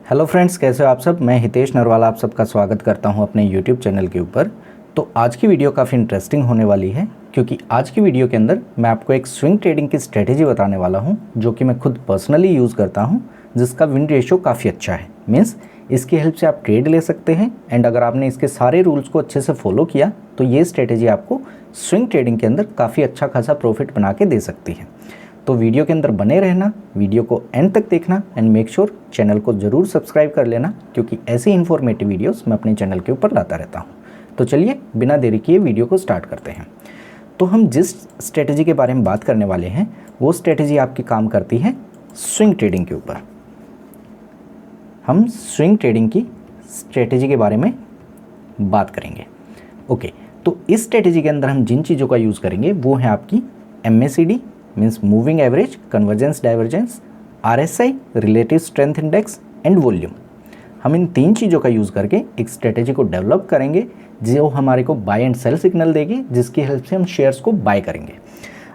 Hello friends, कैसे हो आप सब। मैं हितेश नरवाला आप सबका स्वागत करता हूं अपने यूट्यूब चैनल के ऊपर। तो आज की वीडियो काफ़ी इंटरेस्टिंग होने वाली है, क्योंकि आज की वीडियो के अंदर मैं आपको एक स्विंग ट्रेडिंग की स्ट्रेटेजी बताने वाला हूं, जो कि मैं खुद पर्सनली यूज़ करता हूं, जिसका विन रेशियो काफ़ी अच्छा है। मीन्स इसकी हेल्प से आप ट्रेड ले सकते हैं, एंड अगर आपने इसके सारे रूल्स को अच्छे से फॉलो किया तो ये स्ट्रेटेजी आपको स्विंग ट्रेडिंग के अंदर काफ़ी अच्छा खासा प्रॉफिट बना के दे सकती है। तो वीडियो के अंदर बने रहना, वीडियो को एंड तक देखना, एंड मेक श्योर चैनल को ज़रूर सब्सक्राइब कर लेना, क्योंकि ऐसी इन्फॉर्मेटिव वीडियोस मैं अपने चैनल के ऊपर लाता रहता हूँ। तो चलिए बिना देरी किए वीडियो को स्टार्ट करते हैं। तो हम जिस स्ट्रेटजी के बारे में बात करने वाले हैं वो स्ट्रेटजी आपकी काम करती है स्विंग ट्रेडिंग के ऊपर। हम स्विंग ट्रेडिंग की स्ट्रेटजी के बारे में बात करेंगे। ओके, तो इस स्ट्रेटजी के अंदर हम जिन चीज़ों का यूज़ करेंगे वो है आपकी MACD means moving average, convergence divergence, RSI relative strength index and volume. हम इन तीन चीज़ों का यूज़ करके एक स्ट्रेटेजी को डेवलप करेंगे जो हमारे को बाय एंड सेल सिग्नल देगी, जिसकी हेल्प से हम शेयर्स को बाय करेंगे।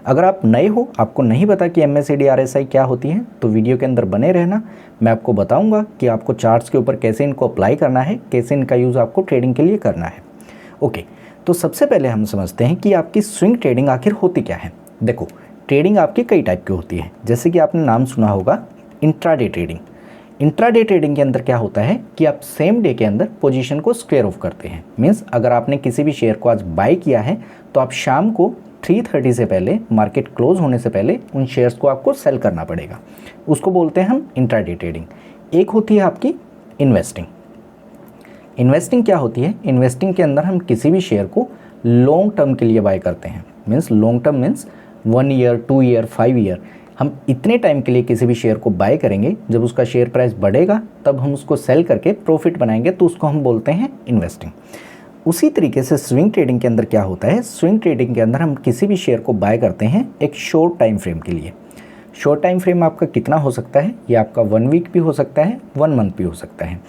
अगर आप नए हो, आपको नहीं पता कि MACD RSI क्या होती है, तो वीडियो के अंदर बने रहना। मैं आपको बताऊंगा कि आपको चार्ट्स के ऊपर कैसे इनको अप्लाई करना है, कैसे इनका यूज़ आपको ट्रेडिंग के लिए करना है। ओके, तो सबसे पहले हम समझते हैं कि आपकी स्विंग ट्रेडिंग आखिर होती क्या है। देखो, ट्रेडिंग आपकी कई टाइप की होती है, जैसे कि आपने नाम सुना होगा इंट्राडे ट्रेडिंग। इंट्राडे ट्रेडिंग के अंदर क्या होता है कि आप सेम डे के अंदर पोजीशन को स्क्वेयर ऑफ करते हैं। मीन्स अगर आपने किसी भी शेयर को आज बाय किया है तो आप शाम को 3:30 से पहले, मार्केट क्लोज होने से पहले उन शेयर्स को आपको सेल करना पड़ेगा। उसको बोलते हैं हम इंट्राडे ट्रेडिंग। एक होती है आपकी इन्वेस्टिंग। इन्वेस्टिंग क्या होती है? इन्वेस्टिंग के अंदर हम किसी भी शेयर को लॉन्ग टर्म के लिए बाय करते हैं। Means long term means 1 year, 2 year, 5 year. हम इतने टाइम के लिए किसी भी शेयर को बाय करेंगे, जब उसका शेयर प्राइस बढ़ेगा तब हम उसको सेल करके प्रॉफिट बनाएंगे, तो उसको हम बोलते हैं इन्वेस्टिंग। उसी तरीके से स्विंग ट्रेडिंग के अंदर क्या होता है? स्विंग ट्रेडिंग के अंदर हम किसी भी शेयर को बाय करते हैं एक शॉर्ट टाइम फ्रेम के लिए। शॉर्ट टाइम फ्रेम आपका कितना हो सकता है? ये आपका 1 वीक भी हो सकता है, 1 मंथ भी हो सकता है।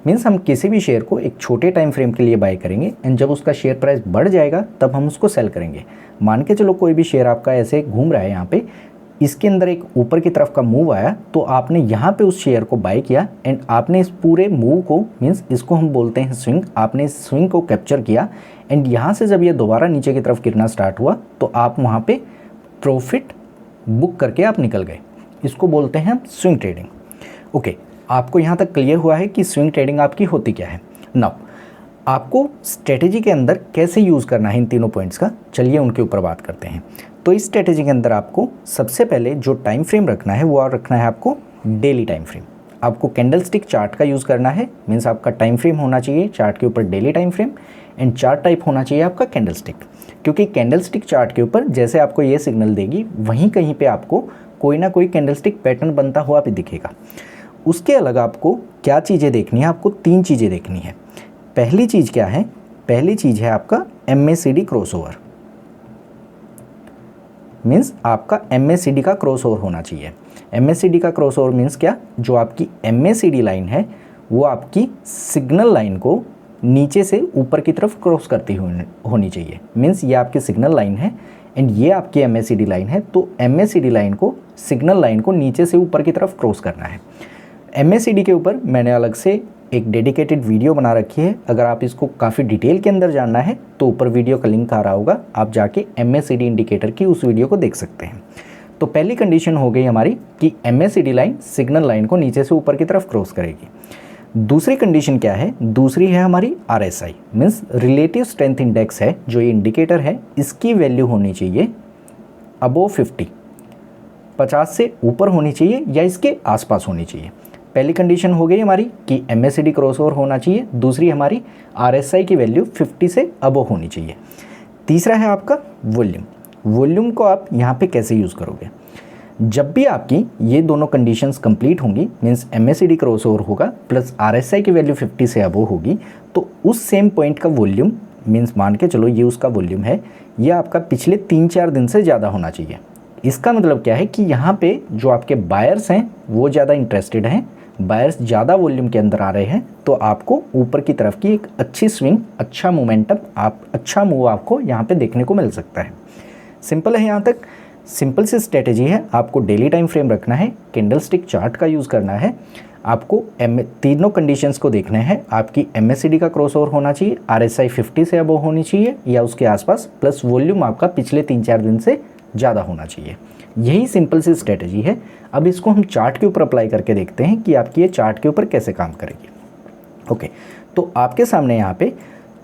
मीन्स हम किसी भी शेयर को एक छोटे टाइम फ्रेम के लिए बाय करेंगे, एंड जब उसका शेयर प्राइस बढ़ जाएगा तब हम उसको सेल करेंगे। मान के चलो कोई भी शेयर आपका ऐसे घूम रहा है, यहाँ पे इसके अंदर एक ऊपर की तरफ का मूव आया, तो आपने यहाँ पे उस शेयर को बाय किया, एंड आपने इस पूरे मूव को, मीन्स इसको हम बोलते हैं स्विंग, आपने इस स्विंग को कैप्चर किया, एंड यहाँ से जब ये दोबारा नीचे की तरफ गिरना स्टार्ट हुआ तो आप वहाँ पे प्रॉफिट बुक करके आप निकल गए। इसको बोलते हैं हम स्विंग ट्रेडिंग। ओके, आपको यहाँ तक क्लियर हुआ है कि स्विंग ट्रेडिंग आपकी होती क्या है। नाउ आपको स्ट्रेटेजी के अंदर कैसे यूज़ करना है इन तीनों पॉइंट्स का, चलिए उनके ऊपर बात करते हैं। तो इस स्ट्रेटेजी के अंदर आपको सबसे पहले जो टाइम फ्रेम रखना है वो रखना है आपको डेली टाइम फ्रेम। आपको कैंडलस्टिक चार्ट का यूज़ करना है। मीन्स आपका टाइम फ्रेम होना चाहिए चार्ट के ऊपर daily time frame, and chart type होना चाहिए आपका कैंडलस्टिक। क्योंकि कैंडलस्टिक चार्ट के ऊपर जैसे आपको ये सिग्नल देगी, वहीं कहीं पर आपको कोई ना कोई कैंडलस्टिक पैटर्न बनता हुआ भी दिखेगा। उसके अलग आपको क्या चीज़ें देखनी है? आपको 3 चीज़ें देखनी है। पहली चीज़ क्या है? पहली चीज़ है आपका MACD क्रॉसओवर। मीन्स आपका MACD का क्रॉसओवर होना चाहिए। MACD का क्रॉसओवर मीन्स क्या? जो आपकी MACD लाइन है वो आपकी सिग्नल लाइन को नीचे से ऊपर की तरफ क्रॉस करती हुई होनी चाहिए। मीन्स ये आपकी सिग्नल लाइन है, एंड ये आपकी MACD लाइन है, तो MACD लाइन को, सिग्नल लाइन को नीचे से ऊपर की तरफ क्रॉस करना है। MACD के ऊपर मैंने अलग से एक डेडिकेटेड वीडियो बना रखी है। अगर आप इसको काफ़ी डिटेल के अंदर जानना है तो ऊपर वीडियो का लिंक आ रहा होगा, आप जाके MACD इंडिकेटर की उस वीडियो को देख सकते हैं। तो पहली कंडीशन हो गई हमारी कि MACD लाइन सिग्नल लाइन को नीचे से ऊपर की तरफ क्रॉस करेगी। दूसरी कंडीशन क्या है? दूसरी है हमारी RSI means relative strength index है, जो ये इंडिकेटर है, इसकी वैल्यू होनी चाहिए अबोव 50 से ऊपर होनी चाहिए या इसके आसपास होनी चाहिए। पहली कंडीशन हो गई हमारी कि MACD क्रॉसओवर होना चाहिए। दूसरी हमारी RSI की वैल्यू 50 से अबव होनी चाहिए। तीसरा है आपका वॉल्यूम। वॉल्यूम को आप यहाँ पे कैसे यूज़ करोगे? जब भी आपकी ये दोनों कंडीशंस कंप्लीट होंगी, मीन्स MACD क्रॉसओवर होगा प्लस RSI की वैल्यू 50 से अबव होगी, तो उस सेम पॉइंट का वॉल्यूम, मीन्स मान के चलो ये उसका वॉल्यूम है, ये आपका पिछले 3-4 दिन से ज़्यादा होना चाहिए। इसका मतलब क्या है कि यहाँ पे जो आपके बायर्स हैं वो ज़्यादा इंटरेस्टेड हैं, बायर्स ज़्यादा वॉल्यूम के अंदर आ रहे हैं, तो आपको ऊपर की तरफ की एक अच्छी स्विंग, अच्छा मोमेंटम, अच्छा मूव आपको यहाँ पे देखने को मिल सकता है। सिंपल है यहाँ तक। सिंपल सी स्ट्रेटेजी है, आपको डेली टाइम फ्रेम रखना है, कैंडलस्टिक चार्ट का यूज़ करना है, आपको तीनों कंडीशंस को देखना है। आपकी MACD का क्रॉसओवर होना चाहिए, RSI 50 से अबव होनी चाहिए या उसके आसपास, प्लस वॉल्यूम आपका पिछले 3-4 दिन से ज़्यादा होना चाहिए। यही सिंपल सी स्ट्रेटेजी है। अब इसको हम चार्ट के ऊपर अप्लाई करके देखते हैं कि आपकी ये चार्ट के ऊपर कैसे काम करेगी। ओके, तो आपके सामने यहाँ पे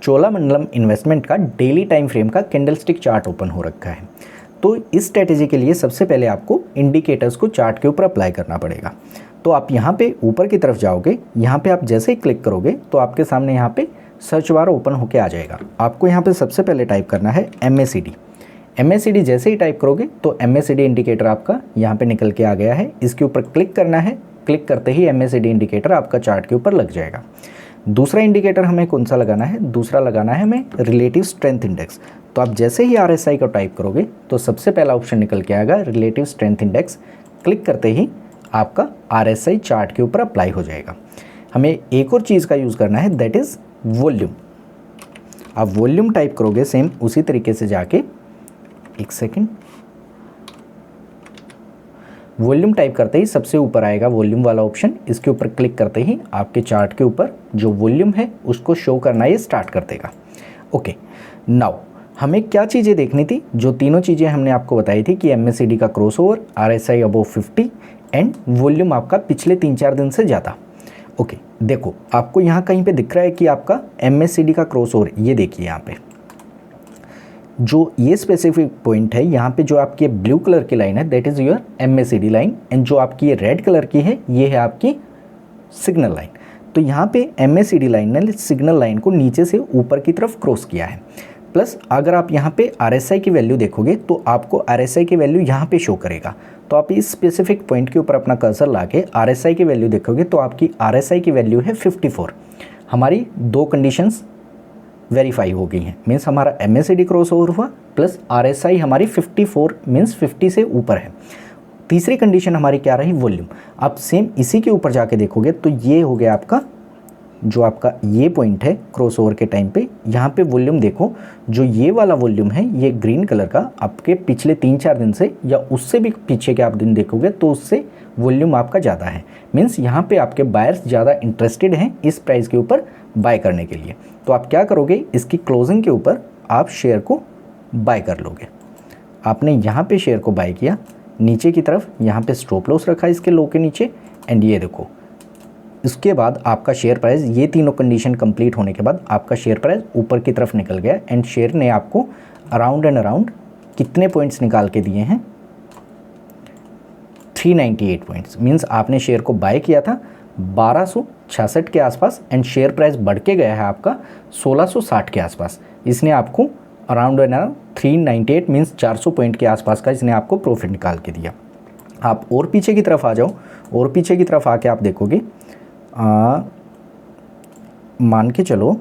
चोलामंडलम इन्वेस्टमेंट का डेली टाइम फ्रेम का कैंडलस्टिक चार्ट ओपन हो रखा है। तो इस स्ट्रेटेजी के लिए सबसे पहले आपको इंडिकेटर्स को चार्ट के ऊपर अप्लाई करना पड़ेगा। तो आप यहाँ पे ऊपर की तरफ जाओगे, यहाँ पे आप जैसे ही क्लिक करोगे तो आपके सामने यहाँ पे सर्च बार ओपन होके आ जाएगा। आपको यहाँ पे सबसे पहले टाइप करना है MACD जैसे ही टाइप करोगे तो MACD इंडिकेटर आपका यहाँ पे निकल के आ गया है। इसके ऊपर क्लिक करना है, क्लिक करते ही MACD इंडिकेटर आपका चार्ट के ऊपर लग जाएगा। दूसरा इंडिकेटर हमें कौन सा लगाना है? दूसरा लगाना है हमें रिलेटिव स्ट्रेंथ इंडेक्स। तो आप जैसे ही RSI को टाइप करोगे तो सबसे पहला ऑप्शन निकल के आएगा रिलेटिव स्ट्रेंथ इंडेक्स। क्लिक करते ही आपका RSI चार्ट के ऊपर अप्लाई हो जाएगा। हमें एक और चीज़ का यूज़ करना है, दैट इज़ वॉल्यूम। आप वॉल्यूम टाइप करोगे सेम उसी तरीके से जाके, एक सेकेंड, वॉल्यूम टाइप करते ही सबसे ऊपर आएगा वॉल्यूम वाला ऑप्शन। इसके ऊपर क्लिक करते ही आपके चार्ट के ऊपर जो वॉल्यूम है उसको शो करना ये स्टार्ट कर देगा। ओके, नाउ हमें क्या चीज़ें देखनी थी? जो तीनों चीज़ें हमने आपको बताई थी कि MACD का crossover, RSI above 50 and volume आपका पिछले 3-4 दिन से ज़्यादा। ओके, देखो आपको यहाँ कहीं पे दिख रहा है कि आपका MACD का क्रॉसओवर, ये देखिए यहाँ पे जो ये स्पेसिफिक पॉइंट है, यहाँ पे जो आपकी ब्लू कलर की लाइन है that is your MACD line, and जो आपकी ये रेड कलर की है ये है आपकी सिग्नल लाइन। तो यहाँ पे MACD लाइन ने सिग्नल लाइन को नीचे से ऊपर की तरफ क्रॉस किया है। प्लस अगर आप यहाँ पे RSI की वैल्यू देखोगे तो आपको RSI की वैल्यू यहाँ पे शो करेगा। तो आप इस स्पेसिफिक पॉइंट के ऊपर अपना कर्सर ला के RSI की वैल्यू देखोगे तो आपकी RSI की वैल्यू है 54। हमारी दो कंडीशंस वेरीफाई हो गई हैं, मीन्स हमारा MACD क्रॉस ओवर हुआ प्लस RSI हमारी 54 मीन्स 50 से ऊपर है। तीसरी कंडीशन हमारी क्या रही? वॉल्यूम। आप सेम इसी के ऊपर जाके देखोगे तो ये हो गया आपका जो आपका ये पॉइंट है क्रॉस ओवर के टाइम पे। यहाँ पे वॉल्यूम देखो, जो ये वाला वॉल्यूम है ये ग्रीन कलर का आपके पिछले 3-4 दिन से या उससे भी पीछे के आप दिन देखोगे तो उससे वॉल्यूम आपका ज़्यादा है। मीन्स यहाँ पे आपके बायर्स ज़्यादा इंटरेस्टेड हैं इस प्राइस के ऊपर बाय करने के लिए। तो आप क्या करोगे? इसकी क्लोजिंग के ऊपर आप शेयर को बाय कर लोगे। आपने यहाँ पे शेयर को बाय किया, नीचे की तरफ यहाँ पे स्टॉप लॉस रखा इसके लो के नीचे, एंड ये देखो इसके बाद आपका शेयर प्राइस, ये तीनों कंडीशन कंप्लीट होने के बाद आपका शेयर प्राइस ऊपर की तरफ निकल गया, एंड शेयर ने आपको अराउंड एंड अराउंड कितने पॉइंट्स निकाल के दिए हैं? 398 पॉइंट्स। मीन्स आपने शेयर को बाय किया था 1266 के आसपास एंड शेयर प्राइस बढ़ के गया है आपका 1660 के आसपास। इसने आपको around and around 398 means 400 point के आसपास का इसने आपको प्रॉफिट निकाल के दिया। आप और पीछे की तरफ आ जाओ, और पीछे की तरफ आके आप देखोगे, मान के चलो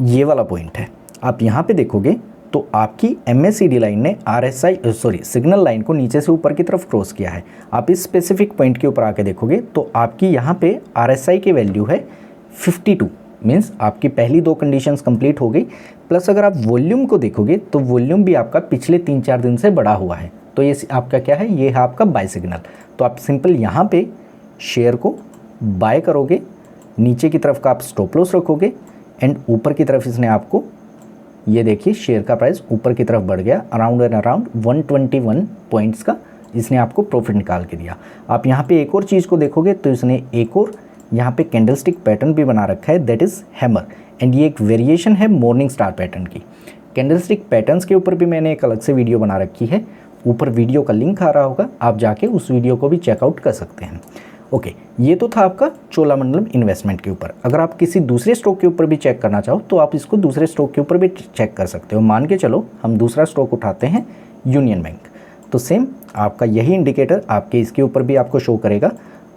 ये वाला पॉइंट है, आप यहाँ पे देखोगे तो आपकी MACD लाइन ने सिग्नल लाइन को नीचे से ऊपर की तरफ क्रॉस किया है। आप इस स्पेसिफिक पॉइंट के ऊपर आके देखोगे तो आपकी यहाँ पे RSI की वैल्यू है 52। मीन्स आपकी पहली दो कंडीशंस कंप्लीट हो गई। प्लस अगर आप वॉल्यूम को देखोगे तो वॉल्यूम भी आपका पिछले 3-4 दिन से बढ़ा हुआ है। तो ये आपका क्या है? ये है आपका बाय सिग्नल। तो आप सिंपल यहाँ पे शेयर को बाय करोगे, नीचे की तरफ का आप स्टॉप लॉस रखोगे, एंड ऊपर की तरफ इसने आपको, ये देखिए शेयर का प्राइस ऊपर की तरफ बढ़ गया, अराउंड एंड अराउंड 121 पॉइंट्स का इसने आपको प्रॉफिट निकाल के दिया। आप यहाँ पे एक और चीज़ को देखोगे तो इसने एक और यहाँ पे कैंडलस्टिक पैटर्न भी बना रखा है, दैट इज़ हैमर, एंड ये एक वेरिएशन है मॉर्निंग स्टार पैटर्न की। कैंडलस्टिक पैटर्न्स के ऊपर भी मैंने एक अलग से वीडियो बना रखी है, ऊपर वीडियो का लिंक आ रहा होगा, आप जाके उस वीडियो को भी चेकआउट कर सकते हैं। ओके, ये तो था आपका चोलामंडलम इन्वेस्टमेंट के ऊपर। अगर आप किसी दूसरे स्टॉक के ऊपर भी चेक करना चाहो तो आप इसको दूसरे स्टॉक के ऊपर भी चेक कर सकते हो। मान के चलो हम दूसरा स्टॉक उठाते हैं यूनियन बैंक, तो सेम आपका यही इंडिकेटर आपके इसके ऊपर भी आपको शो करेगा।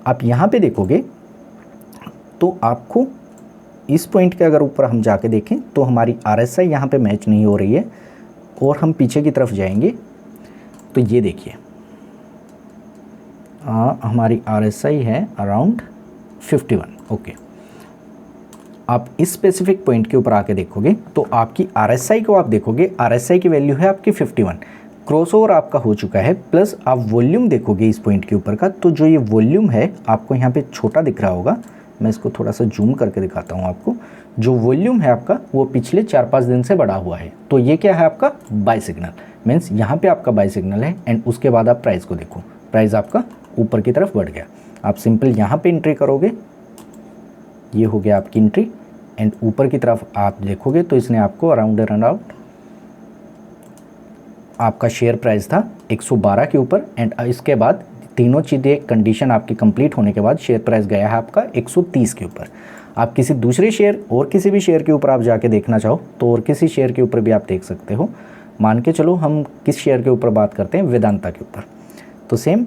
आप यहाँ पे देखोगे तो आपको इस पॉइंट के अगर ऊपर हम जाके देखें तो हमारी RSI यहाँ पे मैच नहीं हो रही है, और हम पीछे की तरफ जाएंगे तो ये देखिए हमारी RSI है अराउंड 51। ओके, आप इस स्पेसिफिक पॉइंट के ऊपर आके देखोगे तो आपकी RSI को आप देखोगे, RSI की वैल्यू है आपकी 51, क्रॉसओवर आपका हो चुका है। प्लस आप वॉल्यूम देखोगे इस पॉइंट के ऊपर का, तो जो ये वॉल्यूम है आपको यहाँ पे छोटा दिख रहा होगा, मैं इसको थोड़ा सा जूम करके दिखाता हूँ आपको। जो वॉल्यूम है आपका वो पिछले 4-5 दिन से बढ़ा हुआ है, तो ये क्या है आपका बाय सिग्नल, मीन्स यहाँ पे आपका बाय सिग्नल है। एंड उसके बाद आप प्राइस को देखो, प्राइस आपका ऊपर की तरफ बढ़ गया। आप सिंपल यहाँ पे एंट्री करोगे, ये हो गया आपकी एंट्री। एंड ऊपर की तरफ आप देखोगे तो इसने आपको अराउंड आपका शेयर प्राइस था 112 के ऊपर। एंड इसके बाद तीनों चीज़ें कंडीशन आपकी कंप्लीट होने के बाद शेयर प्राइस गया है आपका 130 के ऊपर। आप किसी दूसरे शेयर और किसी भी शेयर के ऊपर आप जाके देखना चाहो तो और किसी शेयर के ऊपर भी आप देख सकते हो। मान के चलो हम किस शेयर के ऊपर बात करते हैं, वेदांता के ऊपर। तो सेम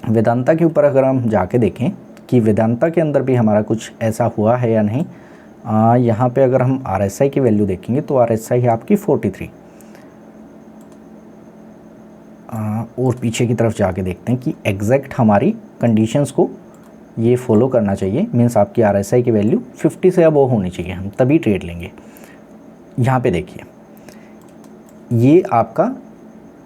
वेदांता के ऊपर अगर हम जाके देखें कि वेदांता के अंदर भी हमारा कुछ ऐसा हुआ है या नहीं, यहाँ पे अगर हम RSI की वैल्यू देखेंगे तो RSI है आपकी 43। और पीछे की तरफ जाके देखते हैं कि एग्जैक्ट हमारी कंडीशंस को ये फॉलो करना चाहिए, मीन्स आपकी RSI की वैल्यू 50 से अबव होनी चाहिए, हम तभी ट्रेड लेंगे। यहाँ पे देखिए, ये आपका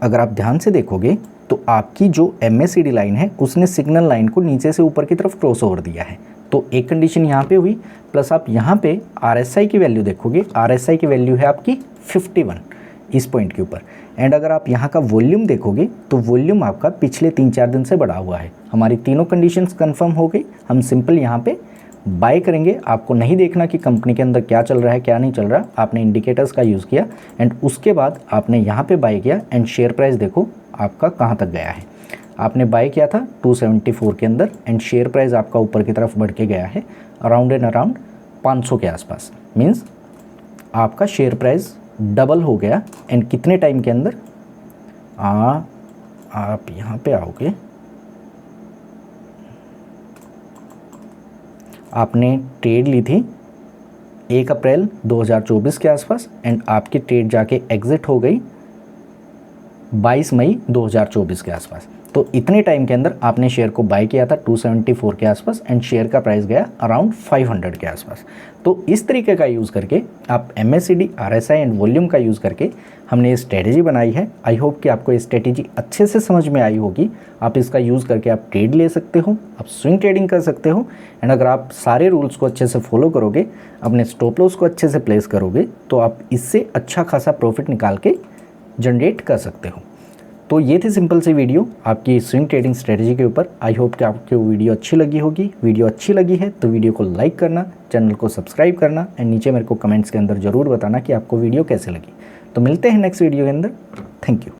अगर आप ध्यान से देखोगे तो आपकी जो MACD लाइन है उसने सिग्नल लाइन को नीचे से ऊपर की तरफ क्रॉस ओवर दिया है, तो एक कंडीशन यहाँ पे हुई। प्लस आप यहाँ पे RSI की वैल्यू देखोगे, RSI की वैल्यू है आपकी 51 इस पॉइंट के ऊपर। एंड अगर आप यहाँ का वॉल्यूम देखोगे तो वॉल्यूम आपका पिछले 3-4 दिन से बढ़ा हुआ है। हमारी तीनों कंडीशंस कंफर्म हो गई, हम सिंपल यहाँ पे बाय करेंगे। आपको नहीं देखना कि कंपनी के अंदर क्या चल रहा है क्या नहीं चल रहा, आपने इंडिकेटर्स का यूज़ किया एंड उसके बाद आपने यहाँ पे बाय किया। एंड शेयर प्राइस देखो आपका कहाँ तक गया है, आपने बाय किया था 274 के अंदर एंड शेयर प्राइस आपका ऊपर की तरफ बढ़ के गया है अराउंड 500 के आसपास। मीन्स आपका शेयर प्राइस डबल हो गया। एंड कितने टाइम के अंदर, आप यहाँ पे आओगे, आपने ट्रेड ली थी 1 अप्रैल 2024 के आसपास एंड आपकी ट्रेड जाके एग्जिट हो गई 22 मई 2024 के आसपास। तो इतने टाइम के अंदर आपने शेयर को बाय किया था 274 के आसपास एंड शेयर का प्राइस गया अराउंड 500 के आसपास। तो इस तरीके का यूज़ करके आप MACD, RSI एंड वॉल्यूम का यूज़ करके हमने ये स्ट्रेटेजी बनाई है। आई होप कि आपको ये स्ट्रेटेजी अच्छे से समझ में आई होगी। आप इसका यूज़ करके आप ट्रेड ले सकते हो, आप स्विंग ट्रेडिंग कर सकते हो। एंड अगर आप सारे रूल्स को अच्छे से फॉलो करोगे, अपने स्टॉप लॉस को अच्छे से प्लेस करोगे, तो आप इससे अच्छा खासा प्रॉफिट निकाल के जनरेट कर सकते हो। तो ये थी सिंपल सी वीडियो आपकी स्विंग ट्रेडिंग स्ट्रेटजी के ऊपर। आई होप कि आपको वीडियो अच्छी लगी होगी। वीडियो अच्छी लगी है तो वीडियो को लाइक करना, चैनल को सब्सक्राइब करना एंड नीचे मेरे को कमेंट्स के अंदर ज़रूर बताना कि आपको वीडियो कैसे लगी। तो मिलते हैं नेक्स्ट वीडियो के अंदर। Thank you.